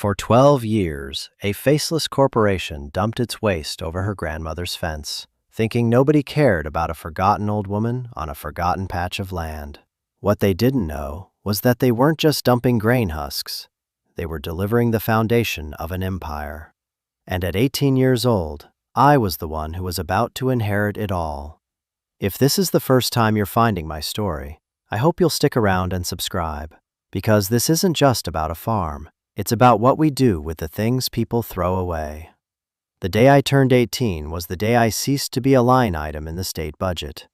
For 12 years, a faceless corporation dumped its waste over her grandmother's fence, thinking nobody cared about a forgotten old woman on a forgotten patch of land. What they didn't know was that they weren't just dumping grain husks. They were delivering the foundation of an empire. And at 18 years old, I was the one who was about to inherit it all. If this is the first time you're finding my story, I hope you'll stick around and subscribe, because this isn't just about a farm. It's about what we do with the things people throw away. The day I turned 18 was the day I ceased to be a line item in the state budget.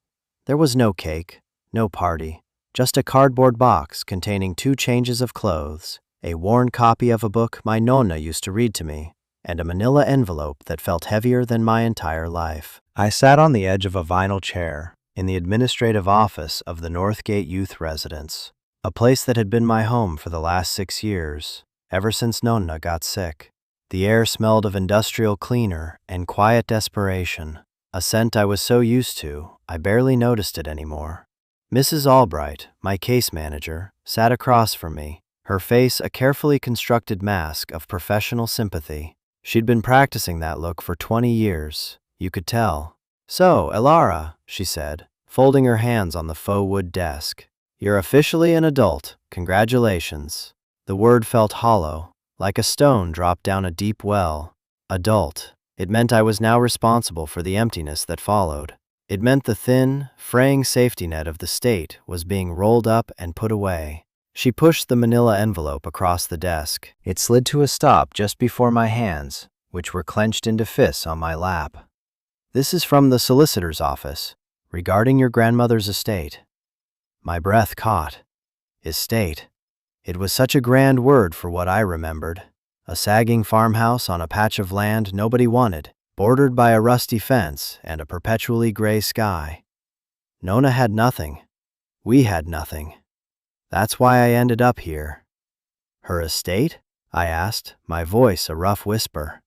There was no cake, no party, just a cardboard box containing 2 changes of clothes, a worn copy of a book my nonna used to read to me, and a manila envelope that felt heavier than my entire life. I sat on the edge of a vinyl chair in the administrative office of the Northgate Youth Residence, a place that had been my home for the last 6 years, ever since Nonna got sick. The air smelled of industrial cleaner and quiet desperation, a scent I was so used to, I barely noticed it anymore. Mrs. Albright, my case manager, sat across from me, her face a carefully constructed mask of professional sympathy. She'd been practicing that look for 20 years, you could tell. "So, Elara," she said, folding her hands on the faux wood desk, "you're officially an adult. Congratulations." The word felt hollow, like a stone dropped down a deep well. Adult. It meant I was now responsible for the emptiness that followed. It meant the thin, fraying safety net of the state was being rolled up and put away. She pushed the manila envelope across the desk. It slid to a stop just before my hands, which were clenched into fists on my lap. "This is from the solicitor's office, regarding your grandmother's estate." My breath caught. Estate. It was such a grand word for what I remembered. A sagging farmhouse on a patch of land nobody wanted, bordered by a rusty fence and a perpetually gray sky. Nonna had nothing. We had nothing. That's why I ended up here. "Her estate?" I asked, my voice a rough whisper.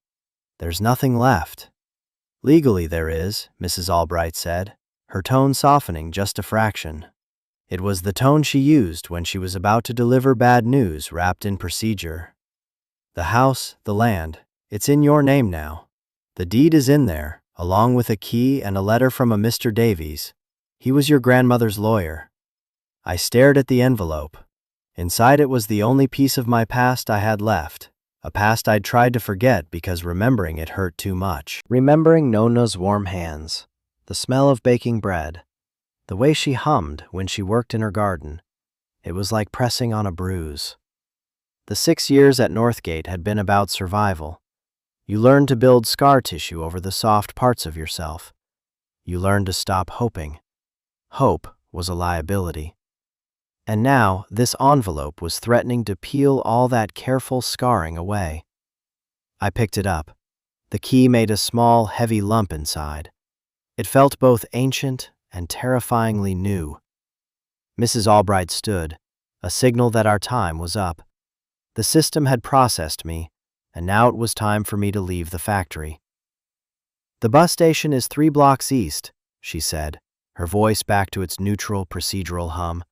"There's nothing left." "Legally there is," Mrs. Albright said, her tone softening just a fraction. It was the tone she used when she was about to deliver bad news wrapped in procedure. "The house, the land, it's in your name now. The deed is in there, along with a key and a letter from a Mr. Davies. He was your grandmother's lawyer." I stared at the envelope. Inside it was the only piece of my past I had left, a past I'd tried to forget because remembering it hurt too much. Remembering Nonna's warm hands, the smell of baking bread, the way she hummed when she worked in her garden. It was like pressing on a bruise. The 6 years at Northgate had been about survival. You learned to build scar tissue over the soft parts of yourself. You learned to stop hoping. Hope was a liability. And now, this envelope was threatening to peel all that careful scarring away. I picked it up. The key made a small, heavy lump inside. It felt both ancient and terrifyingly new. Mrs. Albright stood, a signal that our time was up. The system had processed me, and now it was time for me to leave the factory. "The bus station is 3 blocks east," she said, her voice back to its neutral procedural hum.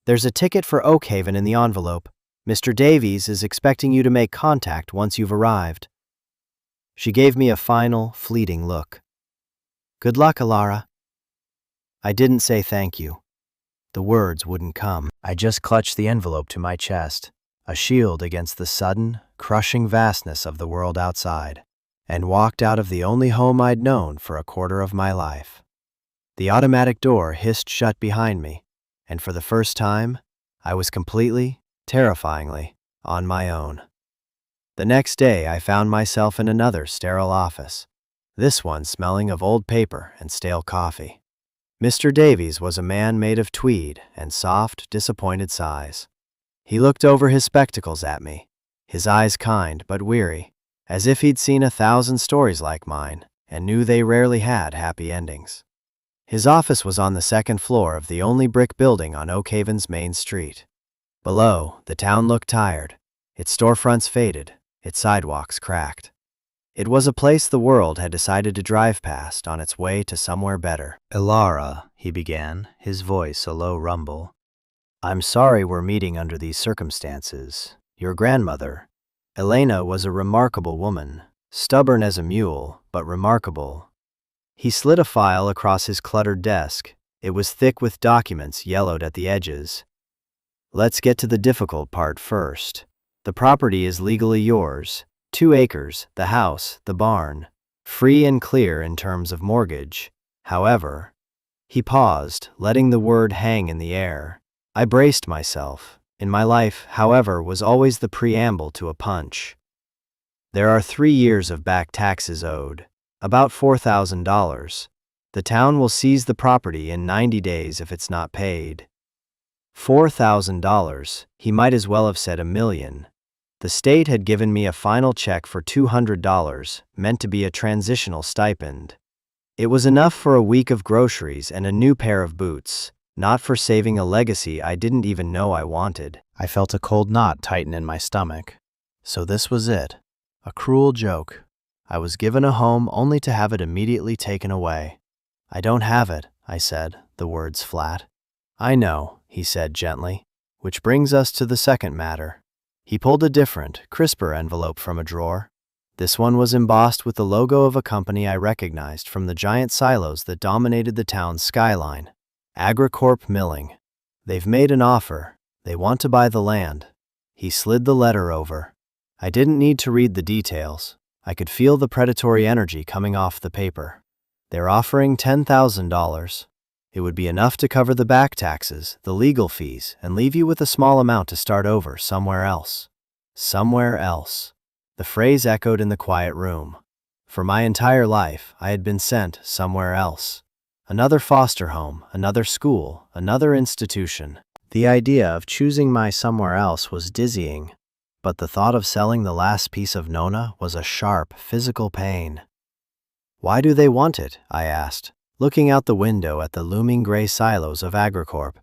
"There's a ticket for Oakhaven in the envelope. Mr. Davies is expecting you to make contact once you've arrived." She gave me a final, fleeting look. "Good luck, Elara." I didn't say thank you. The words wouldn't come. I just clutched the envelope to my chest, a shield against the sudden, crushing vastness of the world outside, and walked out of the only home I'd known for a quarter of my life. The automatic door hissed shut behind me, and for the first time, I was completely, terrifyingly, on my own. The next day, I found myself in another sterile office, this one smelling of old paper and stale coffee. Mr. Davies was a man made of tweed and soft, disappointed sighs. He looked over his spectacles at me, his eyes kind but weary, as if he'd seen 1,000 stories like mine and knew they rarely had happy endings. His office was on the 2nd floor of the only brick building on Oakhaven's main street. Below, the town looked tired, its storefronts faded, its sidewalks cracked. It was a place the world had decided to drive past on its way to somewhere better. "Elara," he began, his voice a low rumble. "I'm sorry we're meeting under these circumstances. Your grandmother, Elena was a remarkable woman, stubborn as a mule, but remarkable. He slid a file across his cluttered desk. It was thick with documents yellowed at the edges. Let's get to the difficult part first. The property is legally yours. 2 acres, the house, the barn. Free and clear in terms of mortgage. However, he paused, letting the word hang in the air. I braced myself. In my life, however, was always the preamble to a punch. There are 3 years of back taxes owed, about $4,000. The town will seize the property in 90 days if it's not paid. $4,000, he might as well have said $1 million. The state had given me a final check for $200, meant to be a transitional stipend. It was enough for a week of groceries and a new pair of boots, not for saving a legacy I didn't even know I wanted. I felt a cold knot tighten in my stomach. So this was it. A cruel joke. I was given a home only to have it immediately taken away. I don't have it, I said, the words flat. I know, he said gently, which brings us to the second matter. He pulled a different, crisper envelope from a drawer. This one was embossed with the logo of a company I recognized from the giant silos that dominated the town's skyline. AgriCorp Milling. They've made an offer. They want to buy the land. He slid the letter over. I didn't need to read the details. I could feel the predatory energy coming off the paper. They're offering $10,000. It would be enough to cover the back taxes, the legal fees, and leave you with a small amount to start over somewhere else. Somewhere else. The phrase echoed in the quiet room. For my entire life, I had been sent somewhere else. Another foster home, another school, another institution. The idea of choosing my somewhere else was dizzying, but the thought of selling the last piece of Nona was a sharp, physical pain. Why do they want it? I asked, looking out the window at the looming gray silos of AgriCorp.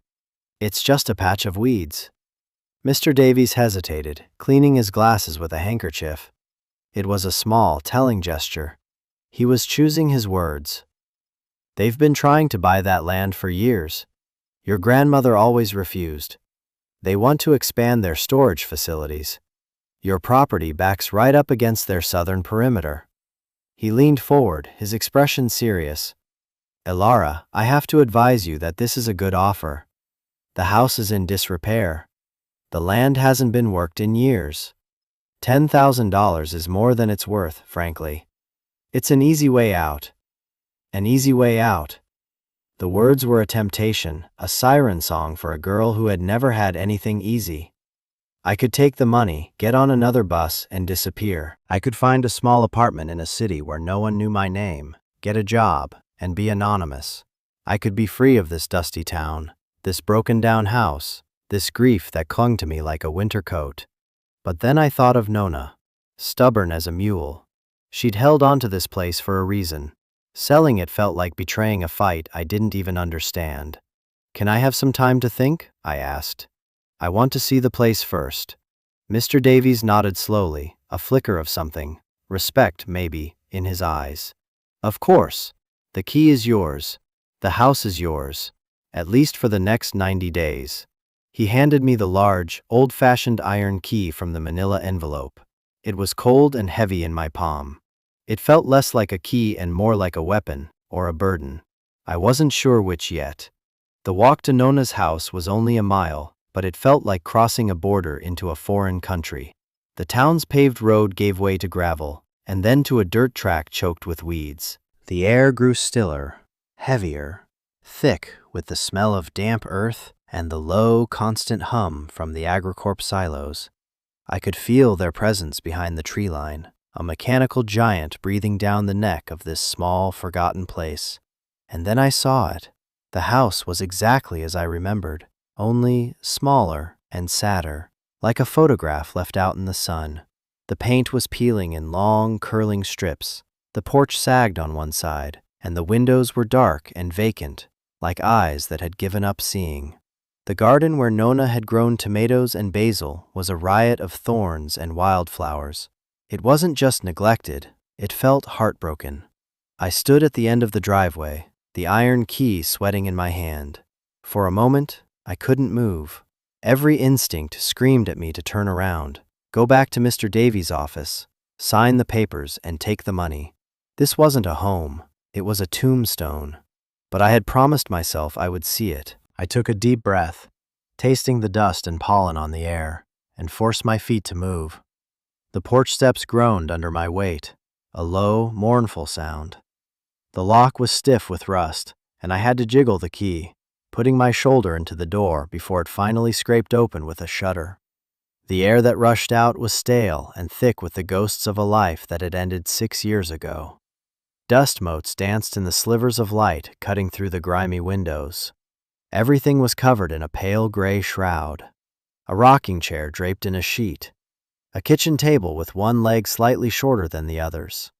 It's just a patch of weeds. Mr. Davies hesitated, cleaning his glasses with a handkerchief. It was a small, telling gesture. He was choosing his words. They've been trying to buy that land for years. Your grandmother always refused. They want to expand their storage facilities. Your property backs right up against their southern perimeter. He leaned forward, his expression serious. Elara, I have to advise you that this is a good offer. The house is in disrepair. The land hasn't been worked in years. $10,000 is more than it's worth, frankly. It's an easy way out. An easy way out. The words were a temptation, a siren song for a girl who had never had anything easy. I could take the money, get on another bus, and disappear. I could find a small apartment in a city where no one knew my name, get a job, and be anonymous. I could be free of this dusty town, this broken-down house, this grief that clung to me like a winter coat. But then I thought of Nona, stubborn as a mule. She'd held on to this place for a reason. Selling it felt like betraying a fight I didn't even understand. Can I have some time to think? I asked. I want to see the place first. Mr. Davies nodded slowly, a flicker of something, respect maybe, in his eyes. Of course. The key is yours. The house is yours. At least for the next 90 days. He handed me the large, old-fashioned iron key from the manila envelope. It was cold and heavy in my palm. It felt less like a key and more like a weapon, or a burden. I wasn't sure which yet. The walk to Nona's house was only a mile, but it felt like crossing a border into a foreign country. The town's paved road gave way to gravel, and then to a dirt track choked with weeds. The air grew stiller, heavier, thick with the smell of damp earth and the low, constant hum from the AgriCorp silos. I could feel their presence behind the tree line, a mechanical giant breathing down the neck of this small, forgotten place. And then I saw it. The house was exactly as I remembered, only smaller and sadder, like a photograph left out in the sun. The paint was peeling in long, curling strips. The porch sagged on one side, and the windows were dark and vacant, like eyes that had given up seeing. The garden where Nona had grown tomatoes and basil was a riot of thorns and wildflowers. It wasn't just neglected, it felt heartbroken. I stood at the end of the driveway, the iron key sweating in my hand. For a moment, I couldn't move. Every instinct screamed at me to turn around. Go back to Mr. Davies' office, sign the papers, and take the money. This wasn't a home, it was a tombstone. But I had promised myself I would see it. I took a deep breath, tasting the dust and pollen on the air, and forced my feet to move. The porch steps groaned under my weight, a low, mournful sound. The lock was stiff with rust, and I had to jiggle the key, putting my shoulder into the door before it finally scraped open with a shudder. The air that rushed out was stale and thick with the ghosts of a life that had ended 6 years ago. Dust motes danced in the slivers of light cutting through the grimy windows. Everything was covered in a pale gray shroud. A rocking chair draped in a sheet. A kitchen table with one leg slightly shorter than the others.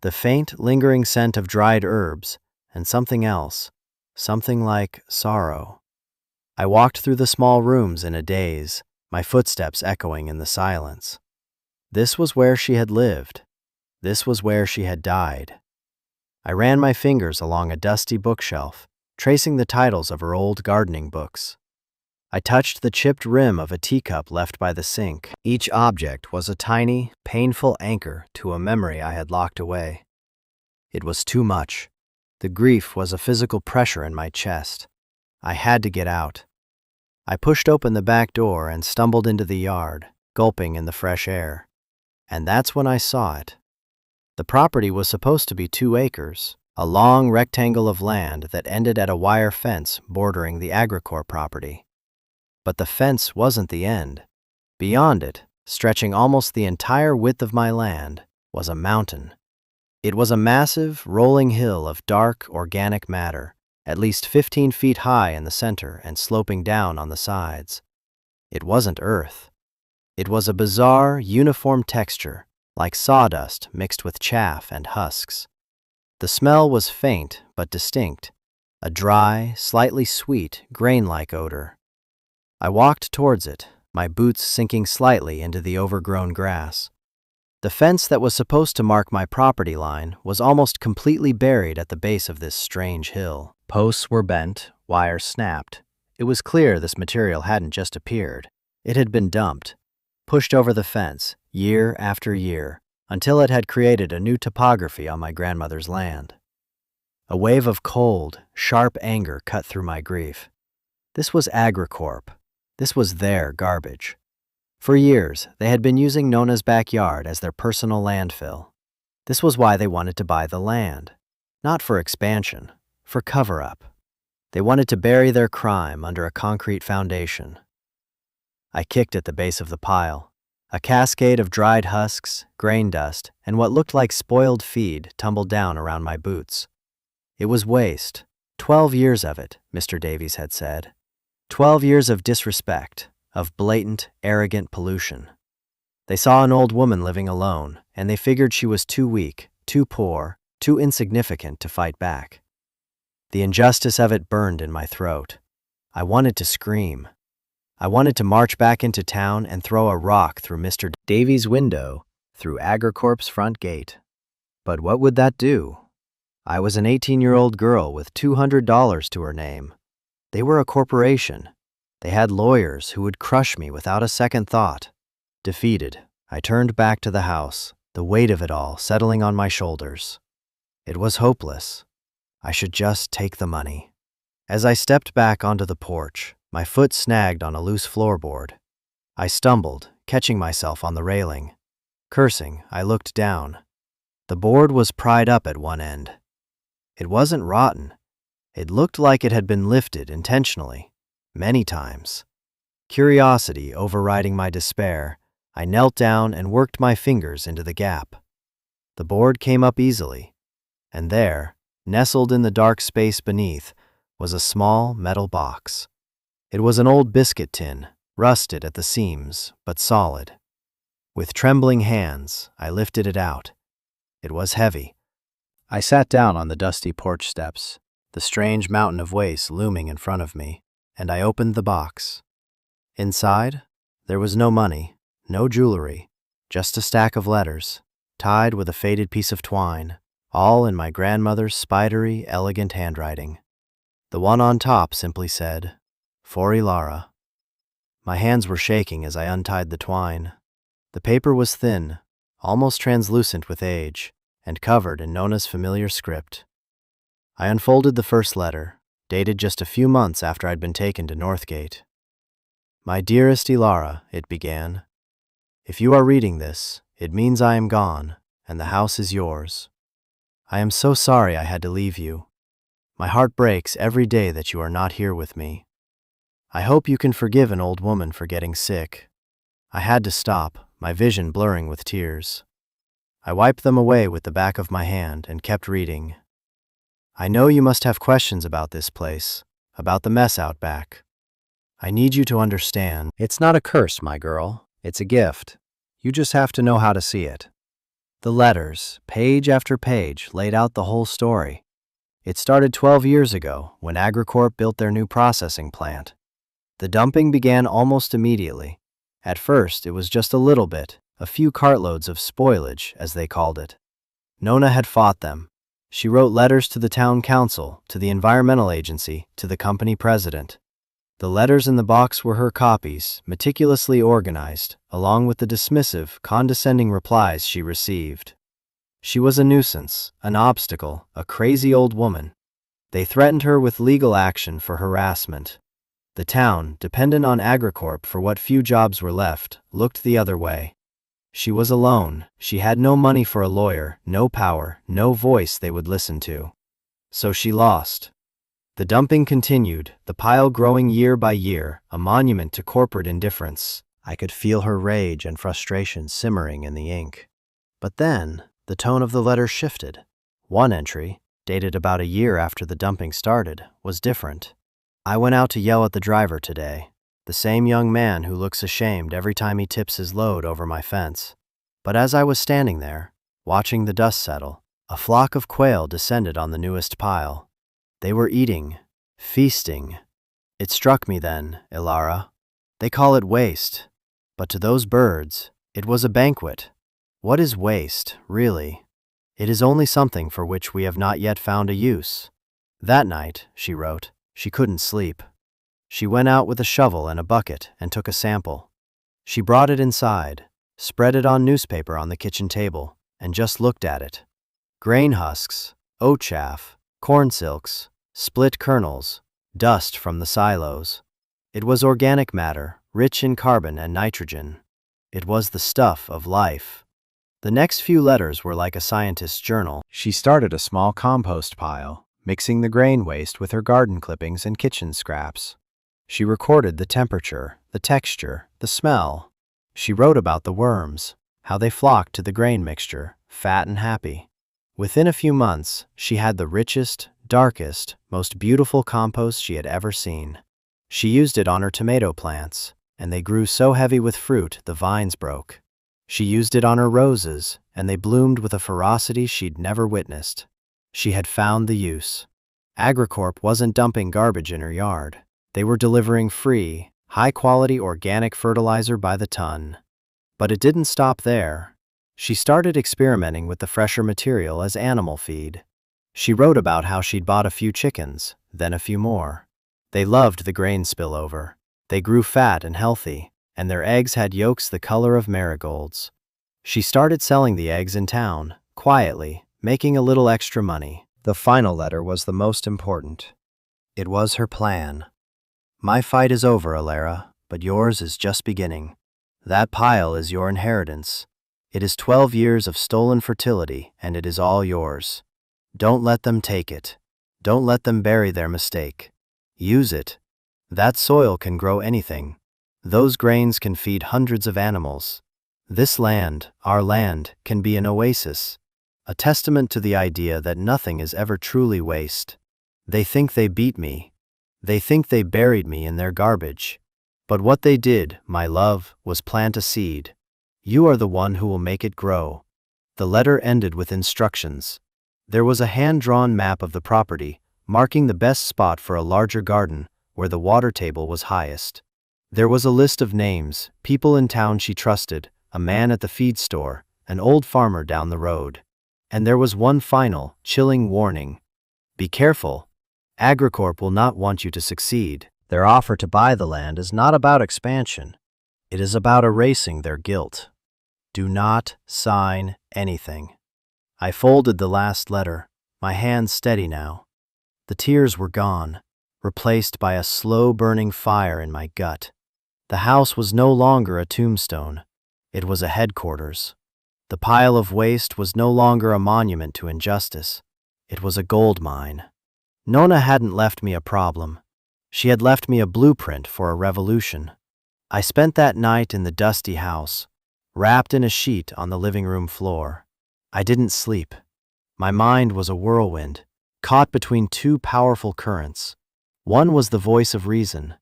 The faint, lingering scent of dried herbs, and something else, something like sorrow. I walked through the small rooms in a daze, my footsteps echoing in the silence. This was where she had lived. This was where she had died. I ran my fingers along a dusty bookshelf, tracing the titles of her old gardening books. I touched the chipped rim of a teacup left by the sink. Each object was a tiny, painful anchor to a memory I had locked away. It was too much. The grief was a physical pressure in my chest. I had to get out. I pushed open the back door and stumbled into the yard, gulping in the fresh air. And that's when I saw it. The property was supposed to be 2 acres, a long rectangle of land that ended at a wire fence bordering the Agricorp property. But the fence wasn't the end. Beyond it, stretching almost the entire width of my land, was a mountain. It was a massive, rolling hill of dark, organic matter, at least 15 feet high in the center and sloping down on the sides. It wasn't earth. It was a bizarre, uniform texture, like sawdust mixed with chaff and husks. The smell was faint but distinct, a dry, slightly sweet, grain-like odor. I walked towards it, my boots sinking slightly into the overgrown grass. The fence that was supposed to mark my property line was almost completely buried at the base of this strange hill. Posts were bent, wires snapped. It was clear this material hadn't just appeared. It had been dumped, pushed over the fence, year after year, until it had created a new topography on my grandmother's land. A wave of cold, sharp anger cut through my grief. This was Agricorp. This was their garbage. For years, they had been using Nona's backyard as their personal landfill. This was why they wanted to buy the land. Not for expansion, for cover-up. They wanted to bury their crime under a concrete foundation. I kicked at the base of the pile. A cascade of dried husks, grain dust, and what looked like spoiled feed tumbled down around my boots. It was waste. 12 years of it, Mr. Davies had said. 12 years of disrespect, of blatant, arrogant pollution. They saw an old woman living alone, and they figured she was too weak, too poor, too insignificant to fight back. The injustice of it burned in my throat. I wanted to scream. I wanted to march back into town and throw a rock through Mr. Davies' window, through Agricorp's front gate. But what would that do? I was an 18-year-old girl with $200 to her name. They were a corporation. They had lawyers who would crush me without a second thought. Defeated, I turned back to the house, the weight of it all settling on my shoulders. It was hopeless. I should just take the money. As I stepped back onto the porch, my foot snagged on a loose floorboard. I stumbled, catching myself on the railing. Cursing, I looked down. The board was pried up at one end. It wasn't rotten. It looked like it had been lifted intentionally, many times. Curiosity overriding my despair, I knelt down and worked my fingers into the gap. The board came up easily, and there, nestled in the dark space beneath, was a small metal box. It was an old biscuit tin, rusted at the seams, but solid. With trembling hands, I lifted it out. It was heavy. I sat down on the dusty porch steps, the strange mountain of waste looming in front of me, and I opened the box. Inside, there was no money, no jewelry, just a stack of letters, tied with a faded piece of twine, all in my grandmother's spidery, elegant handwriting. The one on top simply said, "For Ilara." My hands were shaking as I untied the twine. The paper was thin, almost translucent with age, and covered in Nona's familiar script. I unfolded the first letter, dated just a few months after I'd been taken to Northgate. "My dearest Ilara," it began, "if you are reading this, it means I am gone, and the house is yours. I am so sorry I had to leave you. My heart breaks every day that you are not here with me. I hope you can forgive an old woman for getting sick." I had to stop, my vision blurring with tears. I wiped them away with the back of my hand and kept reading. "I know you must have questions about this place, about the mess out back. I need you to understand. It's not a curse, my girl. It's a gift. You just have to know how to see it." The letters, page after page, laid out the whole story. It started 12 years ago when Agricorp built their new processing plant. The dumping began almost immediately. At first, it was just a little bit, a few cartloads of spoilage, as they called it. Nona had fought them. She wrote letters to the town council, to the environmental agency, to the company president. The letters in the box were her copies, meticulously organized, along with the dismissive, condescending replies she received. She was a nuisance, an obstacle, a crazy old woman. They threatened her with legal action for harassment. The town, dependent on Agricorp for what few jobs were left, looked the other way. She was alone. She had no money for a lawyer, no power, no voice they would listen to. So she lost. The dumping continued, the pile growing year by year, a monument to corporate indifference. I could feel her rage and frustration simmering in the ink. But then, the tone of the letter shifted. One entry, dated about a year after the dumping started, was different. "I went out to yell at the driver today, the same young man who looks ashamed every time he tips his load over my fence. But as I was standing there, watching the dust settle, a flock of quail descended on the newest pile. They were eating, feasting. It struck me then, Ilara. They call it waste, but to those birds, it was a banquet. What is waste, really? It is only something for which we have not yet found a use." That night, she wrote, she couldn't sleep. She went out with a shovel and a bucket and took a sample. She brought it inside, spread it on newspaper on the kitchen table, and just looked at it. Grain husks, oat chaff, corn silks, split kernels, dust from the silos. It was organic matter, rich in carbon and nitrogen. It was the stuff of life. The next few letters were like a scientist's journal. She started a small compost pile, mixing the grain waste with her garden clippings and kitchen scraps. She recorded the temperature, the texture, the smell. She wrote about the worms, how they flocked to the grain mixture, fat and happy. Within a few months, she had the richest, darkest, most beautiful compost she had ever seen. She used it on her tomato plants, and they grew so heavy with fruit the vines broke. She used it on her roses, and they bloomed with a ferocity she'd never witnessed. She had found the use. Agricorp wasn't dumping garbage in her yard. They were delivering free, high-quality organic fertilizer by the ton. But it didn't stop there. She started experimenting with the fresher material as animal feed. She wrote about how she'd bought a few chickens, then a few more. They loved the grain spillover. They grew fat and healthy, and their eggs had yolks the color of marigolds. She started selling the eggs in town, quietly, making a little extra money. The final letter was the most important. It was her plan. "My fight is over, Ilara, but yours is just beginning. That pile is your inheritance. It is 12 years of stolen fertility, and it is all yours. Don't let them take it. Don't let them bury their mistake. Use it. That soil can grow anything. Those grains can feed hundreds of animals. This land, our land, can be an oasis, a testament to the idea that nothing is ever truly waste. They think they beat me. They think they buried me in their garbage. But what they did, my love, was plant a seed. You are the one who will make it grow." The letter ended with instructions. There was a hand-drawn map of the property, marking the best spot for a larger garden, where the water table was highest. There was a list of names, people in town she trusted, a man at the feed store, an old farmer down the road. And there was one final, chilling warning. Be careful. Agricorp will not want you to succeed. Their offer to buy the land is not about expansion. It is about erasing their guilt. Do not sign anything. I folded the last letter, my hand steady now. The tears were gone, replaced by a slow-burning fire in my gut. The house was no longer a tombstone. It was a headquarters. The pile of waste was no longer a monument to injustice. It was a gold mine. Nona hadn't left me a problem. She had left me a blueprint for a revolution. I spent that night in the dusty house, wrapped in a sheet on the living room floor. I didn't sleep. My mind was a whirlwind, caught between two powerful currents. One was the voice of reason,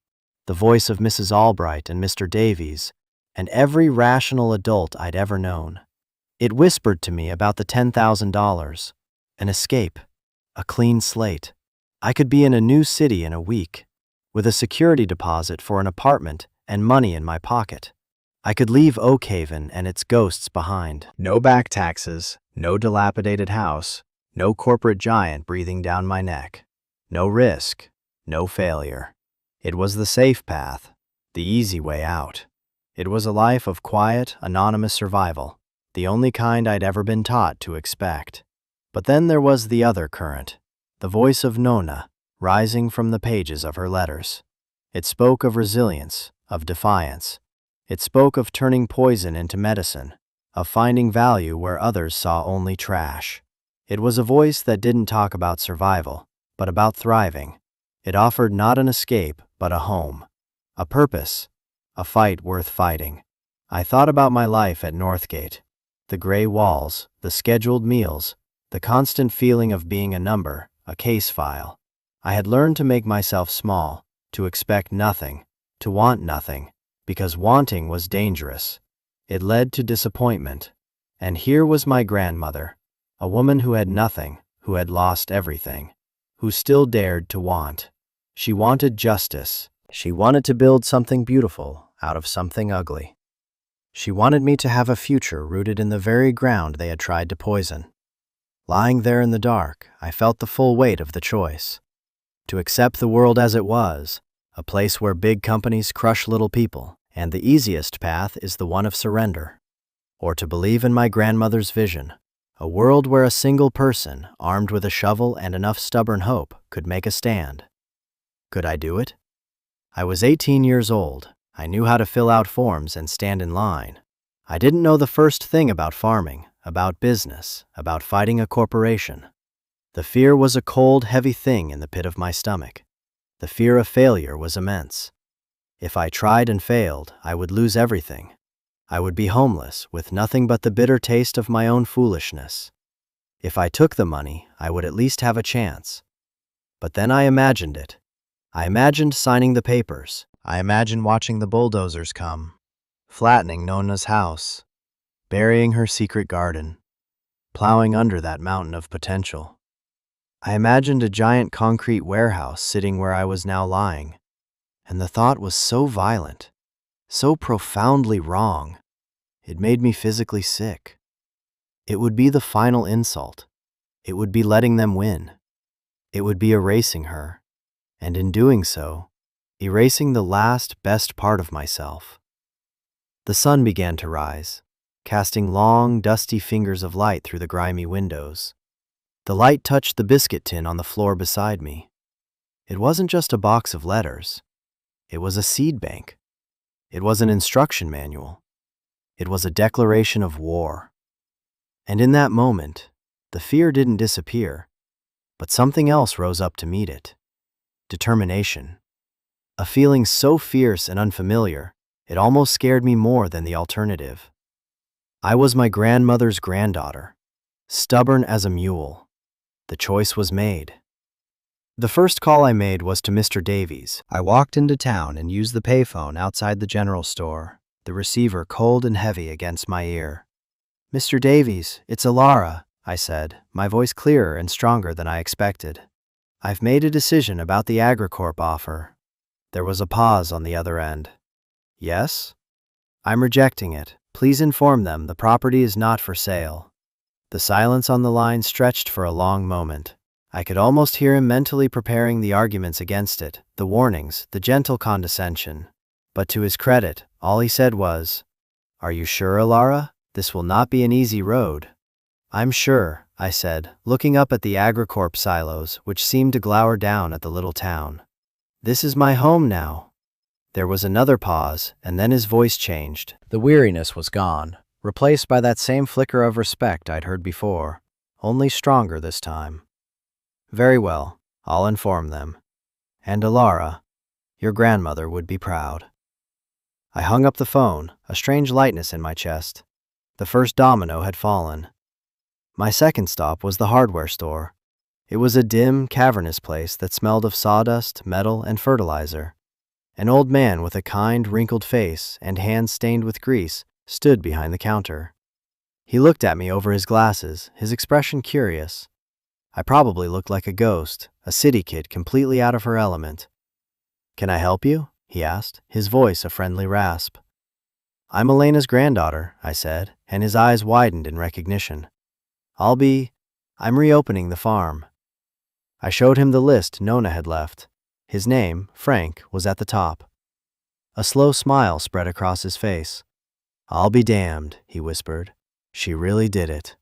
the voice of Mrs. Albright and Mr. Davies, and every rational adult I'd ever known. It whispered to me about the $10,000, an escape, a clean slate. I could be in a new city in a week, with a security deposit for an apartment and money in my pocket. I could leave Oakhaven and its ghosts behind. No back taxes, no dilapidated house, no corporate giant breathing down my neck. No risk, no failure. It was the safe path, the easy way out. It was a life of quiet, anonymous survival, the only kind I'd ever been taught to expect. But then there was the other current, the voice of Nona, rising from the pages of her letters. It spoke of resilience, of defiance. It spoke of turning poison into medicine, of finding value where others saw only trash. It was a voice that didn't talk about survival, but about thriving. It offered not an escape, but a home, a purpose, a fight worth fighting. I thought about my life at Northgate, the gray walls, the scheduled meals, the constant feeling of being a number, a case file. I had learned to make myself small, to expect nothing, to want nothing, because wanting was dangerous. It led to disappointment. And here was my grandmother, a woman who had nothing, who had lost everything, who still dared to want. She wanted justice. She wanted to build something beautiful out of something ugly. She wanted me to have a future rooted in the very ground they had tried to poison. Lying there in the dark, I felt the full weight of the choice. To accept the world as it was, a place where big companies crush little people, and the easiest path is the one of surrender. Or to believe in my grandmother's vision, a world where a single person, armed with a shovel and enough stubborn hope, could make a stand. Could I do it? I was 18 years old. I knew how to fill out forms and stand in line. I didn't know the first thing about farming, about business, about fighting a corporation. The fear was a cold, heavy thing in the pit of my stomach. The fear of failure was immense. If I tried and failed, I would lose everything. I would be homeless, with nothing but the bitter taste of my own foolishness. If I took the money, I would at least have a chance. But then I imagined it. I imagined signing the papers. I imagined watching the bulldozers come, flattening Nona's house, burying her secret garden, plowing under that mountain of potential. I imagined a giant concrete warehouse sitting where I was now lying, and the thought was so violent, so profoundly wrong, it made me physically sick. It would be the final insult. It would be letting them win. It would be erasing her, and in doing so, erasing the last best part of myself. The sun began to rise, casting long, dusty fingers of light through the grimy windows. The light touched the biscuit tin on the floor beside me. It wasn't just a box of letters. It was a seed bank. It was an instruction manual. It was a declaration of war. And in that moment, the fear didn't disappear, but something else rose up to meet it. Determination. A feeling so fierce and unfamiliar, it almost scared me more than the alternative. I was my grandmother's granddaughter, stubborn as a mule. The choice was made. The first call I made was to Mr. Davies. I walked into town and used the payphone outside the general store, the receiver cold and heavy against my ear. "Mr. Davies, it's Alara," I said, my voice clearer and stronger than I expected. "I've made a decision about the AgriCorp offer." There was a pause on the other end. "Yes?" "I'm rejecting it. Please inform them the property is not for sale." The silence on the line stretched for a long moment. I could almost hear him mentally preparing the arguments against it, the warnings, the gentle condescension. But to his credit, all he said was, "Are you sure, Alara? This will not be an easy road." "I'm sure," I said, looking up at the Agricorp silos which seemed to glower down at the little town. "This is my home now." There was another pause, and then his voice changed. The weariness was gone, replaced by that same flicker of respect I'd heard before, only stronger this time. "Very well, I'll inform them. And Alara, your grandmother would be proud." I hung up the phone, a strange lightness in my chest. The first domino had fallen. My second stop was the hardware store. It was a dim, cavernous place that smelled of sawdust, metal, and fertilizer. An old man with a kind, wrinkled face and hands stained with grease stood behind the counter. He looked at me over his glasses, his expression curious. I probably looked like a ghost, a city kid completely out of her element. "Can I help you?" he asked, his voice a friendly rasp. "I'm Elena's granddaughter," I said, and his eyes widened in recognition. I'm reopening the farm." I showed him the list Nona had left. His name, Frank, was at the top. A slow smile spread across his face. "I'll be damned," he whispered. "She really did it."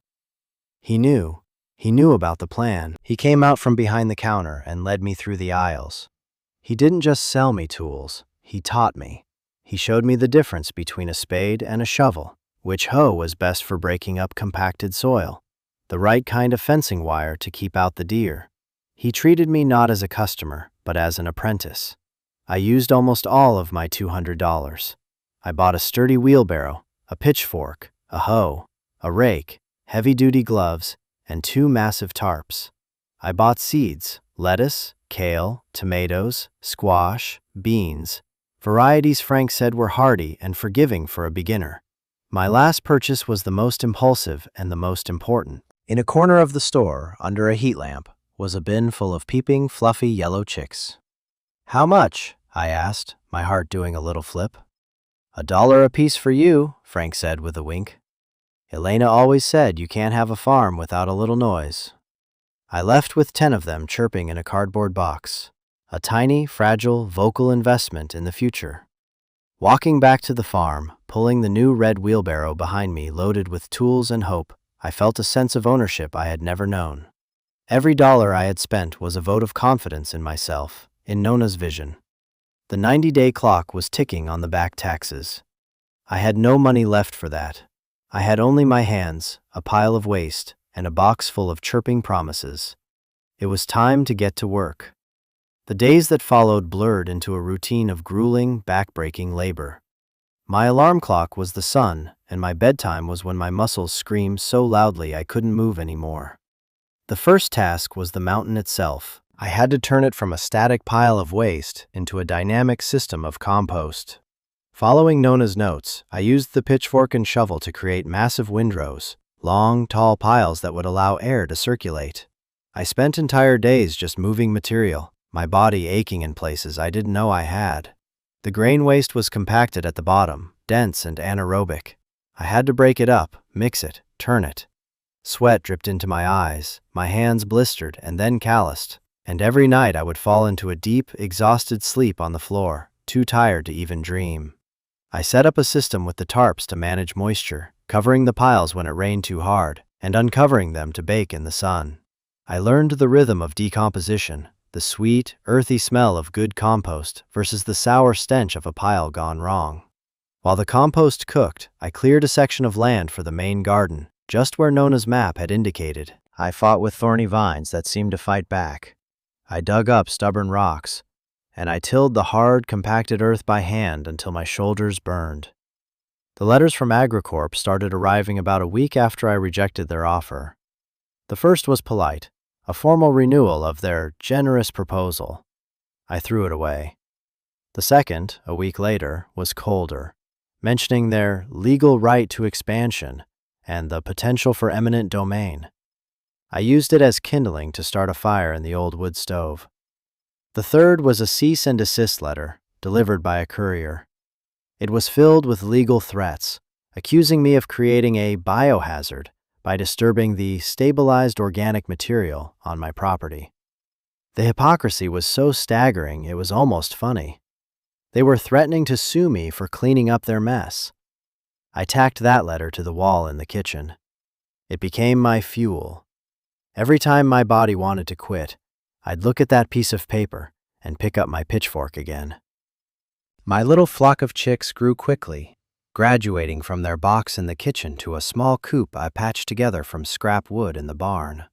He knew. He knew about the plan. He came out from behind the counter and led me through the aisles. He didn't just sell me tools, he taught me. He showed me the difference between a spade and a shovel, which hoe was best for breaking up compacted soil, the right kind of fencing wire to keep out the deer. He treated me not as a customer, but as an apprentice. I used almost all of my $200. I bought a sturdy wheelbarrow, a pitchfork, a hoe, a rake, heavy-duty gloves, and 2 massive tarps. I bought seeds, lettuce, kale, tomatoes, squash, beans, varieties Frank said were hardy and forgiving for a beginner. My last purchase was the most impulsive and the most important. In a corner of the store, under a heat lamp, was a bin full of peeping, fluffy yellow chicks. "How much?" I asked, my heart doing a little flip. $1 apiece for you," Frank said with a wink. "Elena always said you can't have a farm without a little noise." I left with 10 of them chirping in a cardboard box, a tiny, fragile, vocal investment in the future. Walking back to the farm, pulling the new red wheelbarrow behind me loaded with tools and hope, I felt a sense of ownership I had never known. Every dollar I had spent was a vote of confidence in myself, in Nona's vision. The 90-day clock was ticking on the back taxes. I had no money left for that. I had only my hands, a pile of waste, and a box full of chirping promises. It was time to get to work. The days that followed blurred into a routine of grueling, back-breaking labor. My alarm clock was the sun, and my bedtime was when my muscles screamed so loudly I couldn't move anymore. The first task was the mountain itself. I had to turn it from a static pile of waste into a dynamic system of compost. Following Nona's notes, I used the pitchfork and shovel to create massive windrows, long, tall piles that would allow air to circulate. I spent entire days just moving material, my body aching in places I didn't know I had. The grain waste was compacted at the bottom, dense and anaerobic. I had to break it up, mix it, turn it. Sweat dripped into my eyes, my hands blistered and then calloused, and every night I would fall into a deep, exhausted sleep on the floor, too tired to even dream. I set up a system with the tarps to manage moisture, covering the piles when it rained too hard, and uncovering them to bake in the sun. I learned the rhythm of decomposition, the sweet, earthy smell of good compost versus the sour stench of a pile gone wrong. While the compost cooked, I cleared a section of land for the main garden, just where Nona's map had indicated. I fought with thorny vines that seemed to fight back. I dug up stubborn rocks, and I tilled the hard, compacted earth by hand until my shoulders burned. The letters from Agricorp started arriving about a week after I rejected their offer. The first was polite, a formal renewal of their generous proposal. I threw it away. The second, a week later, was colder, mentioning their legal right to expansion and the potential for eminent domain. I used it as kindling to start a fire in the old wood stove. The third was a cease and desist letter, delivered by a courier. It was filled with legal threats, accusing me of creating a biohazard by disturbing the stabilized organic material on my property. The hypocrisy was so staggering it was almost funny. They were threatening to sue me for cleaning up their mess. I tacked that letter to the wall in the kitchen. It became my fuel. Every time my body wanted to quit, I'd look at that piece of paper and pick up my pitchfork again. My little flock of chicks grew quickly, graduating from their box in the kitchen to a small coop I patched together from scrap wood in the barn.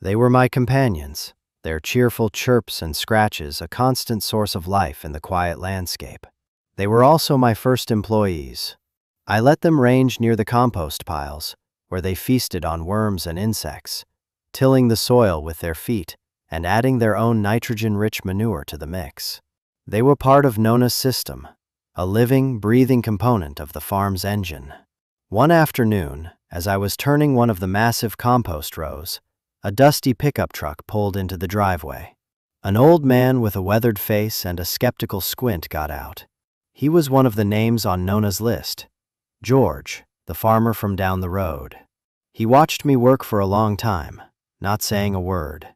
They were my companions, their cheerful chirps and scratches a constant source of life in the quiet landscape. They were also my first employees. I let them range near the compost piles, where they feasted on worms and insects, tilling the soil with their feet and adding their own nitrogen-rich manure to the mix. They were part of Nona's system, a living, breathing component of the farm's engine. One afternoon, as I was turning one of the massive compost rows, a dusty pickup truck pulled into the driveway. An old man with a weathered face and a skeptical squint got out. He was one of the names on Nona's list, George, the farmer from down the road. He watched me work for a long time, not saying a word.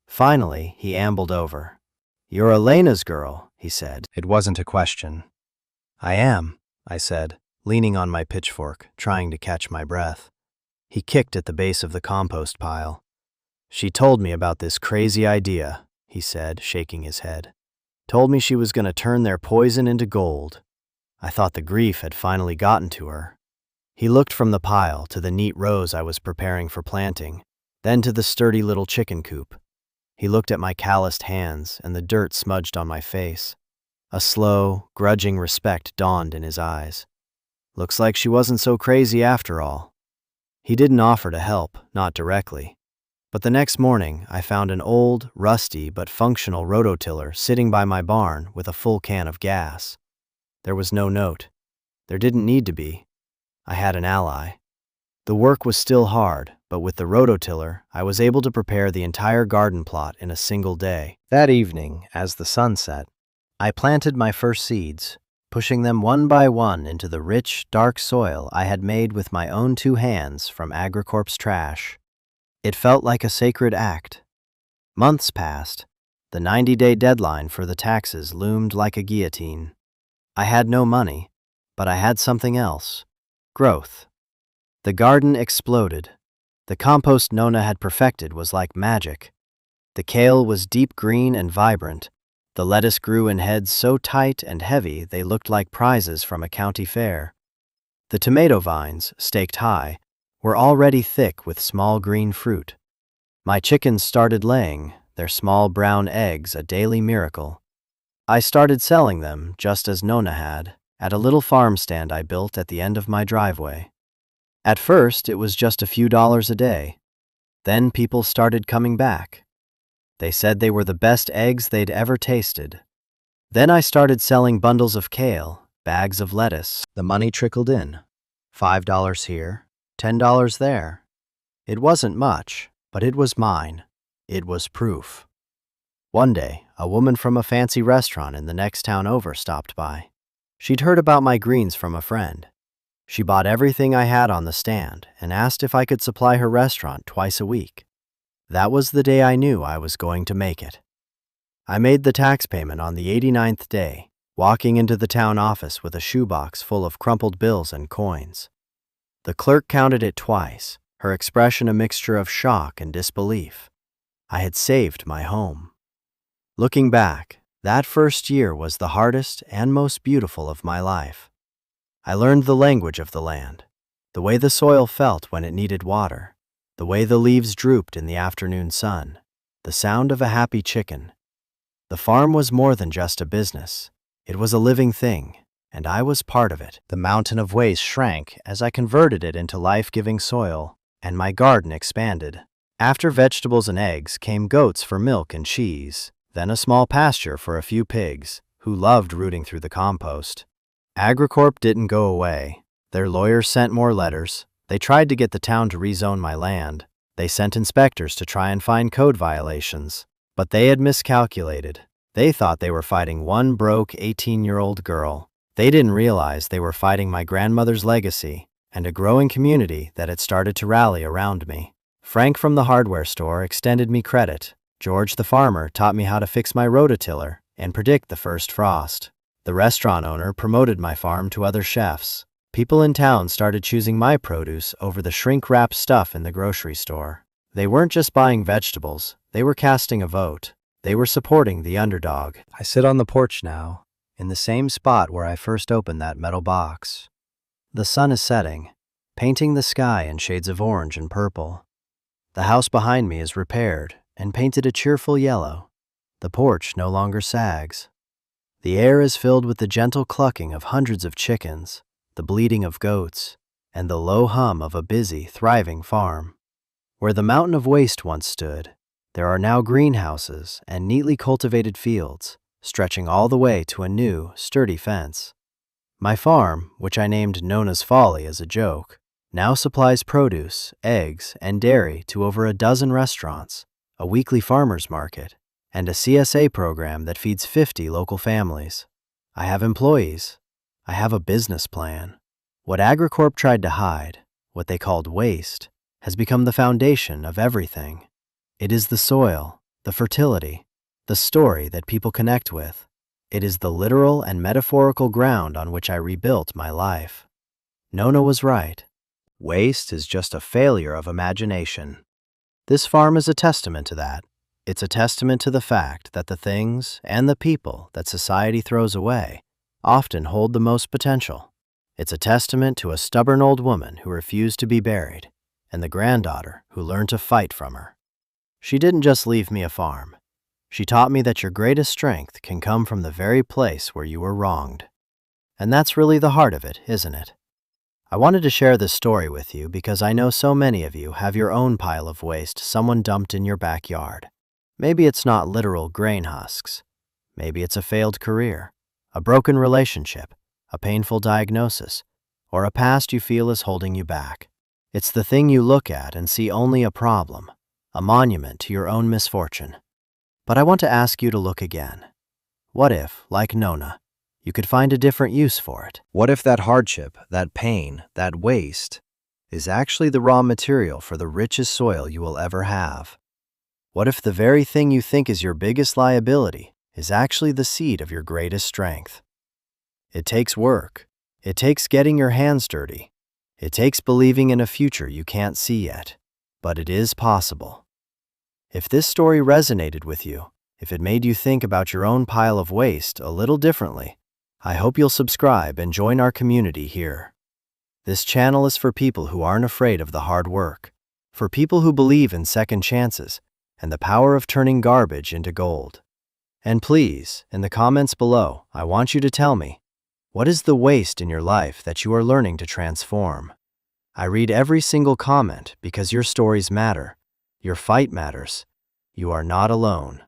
Finally, he ambled over. "You're Elena's girl," he said. It wasn't a question. "I am," I said, leaning on my pitchfork, trying to catch my breath. He kicked at the base of the compost pile. "She told me about this crazy idea," he said, shaking his head. "Told me she was going to turn their poison into gold." I thought the grief had finally gotten to her. He looked from the pile to the neat rows I was preparing for planting, then to the sturdy little chicken coop. He looked at my calloused hands and the dirt smudged on my face. A slow, grudging respect dawned in his eyes. Looks like she wasn't so crazy after all. He didn't offer to help, not directly. But the next morning, I found an old, rusty but functional rototiller sitting by my barn with a full can of gas. There was no note. There didn't need to be. I had an ally. The work was still hard, but with the rototiller, I was able to prepare the entire garden plot in a single day. That evening, as the sun set, I planted my first seeds, pushing them one by one into the rich, dark soil I had made with my own 2 hands from AgriCorp's trash. It felt like a sacred act. Months passed. The 90-day deadline for the taxes loomed like a guillotine. I had no money, but I had something else: growth. The garden exploded. The compost Nona had perfected was like magic. The kale was deep green and vibrant. The lettuce grew in heads so tight and heavy they looked like prizes from a county fair. The tomato vines, staked high, were already thick with small green fruit. My chickens started laying, their small brown eggs a daily miracle. I started selling them, just as Nona had, at a little farm stand I built at the end of my driveway. At first, it was just a few dollars a day. Then people started coming back. They said they were the best eggs they'd ever tasted. Then I started selling bundles of kale, bags of lettuce. The money trickled in. $5 here, $10 there. It wasn't much, but it was mine. It was proof. One day, a woman from a fancy restaurant in the next town over stopped by. She'd heard about my greens from a friend. She bought everything I had on the stand and asked if I could supply her restaurant twice a week. That was the day I knew I was going to make it. I made the tax payment on the 89th day, walking into the town office with a shoebox full of crumpled bills and coins. The clerk counted it twice, her expression a mixture of shock and disbelief. I had saved my home. Looking back, that first year was the hardest and most beautiful of my life. I learned the language of the land, the way the soil felt when it needed water, the way the leaves drooped in the afternoon sun, the sound of a happy chicken. The farm was more than just a business. It was a living thing, and I was part of it. The mountain of waste shrank as I converted it into life-giving soil, and my garden expanded. After vegetables and eggs came goats for milk and cheese, then a small pasture for a few pigs, who loved rooting through the compost. AgriCorp didn't go away. Their lawyers sent more letters. They tried to get the town to rezone my land. They sent inspectors to try and find code violations. But they had miscalculated. They thought they were fighting one broke 18-year-old girl. They didn't realize they were fighting my grandmother's legacy and a growing community that had started to rally around me. Frank from the hardware store extended me credit. George the farmer taught me how to fix my rototiller and predict the first frost. The restaurant owner promoted my farm to other chefs. People in town started choosing my produce over the shrink-wrapped stuff in the grocery store. They weren't just buying vegetables, they were casting a vote. They were supporting the underdog. I sit on the porch now, in the same spot where I first opened that metal box. The sun is setting, painting the sky in shades of orange and purple. The house behind me is repaired and painted a cheerful yellow. The porch no longer sags. The air is filled with the gentle clucking of hundreds of chickens, the bleating of goats, and the low hum of a busy, thriving farm. Where the mountain of waste once stood, there are now greenhouses and neatly cultivated fields, stretching all the way to a new, sturdy fence. My farm, which I named Nona's Folly as a joke, now supplies produce, eggs, and dairy to over a dozen restaurants, a weekly farmers market, and a CSA program that feeds 50 local families. I have employees. I have a business plan. What AgriCorp tried to hide, what they called waste, has become the foundation of everything. It is the soil, the fertility, the story that people connect with. It is the literal and metaphorical ground on which I rebuilt my life. Nona was right. Waste is just a failure of imagination. This farm is a testament to that. It's a testament to the fact that the things and the people that society throws away often hold the most potential. It's a testament to a stubborn old woman who refused to be buried, and the granddaughter who learned to fight from her. She didn't just leave me a farm. She taught me that your greatest strength can come from the very place where you were wronged. And that's really the heart of it, isn't it? I wanted to share this story with you because I know so many of you have your own pile of waste someone dumped in your backyard. Maybe it's not literal grain husks. Maybe it's a failed career, a broken relationship, a painful diagnosis, or a past you feel is holding you back. It's the thing you look at and see only a problem, a monument to your own misfortune. But I want to ask you to look again. What if, like Nona, you could find a different use for it? What if that hardship, that pain, that waste is actually the raw material for the richest soil you will ever have? What if the very thing you think is your biggest liability is actually the seed of your greatest strength? It takes work. It takes getting your hands dirty. It takes believing in a future you can't see yet, but it is possible. If this story resonated with you, if it made you think about your own pile of waste a little differently, I hope you'll subscribe and join our community here. This channel is for people who aren't afraid of the hard work, for people who believe in second chances and the power of turning garbage into gold. And please, in the comments below, I want you to tell me, what is the waste in your life that you are learning to transform? I read every single comment because your stories matter. Your fight matters. You are not alone.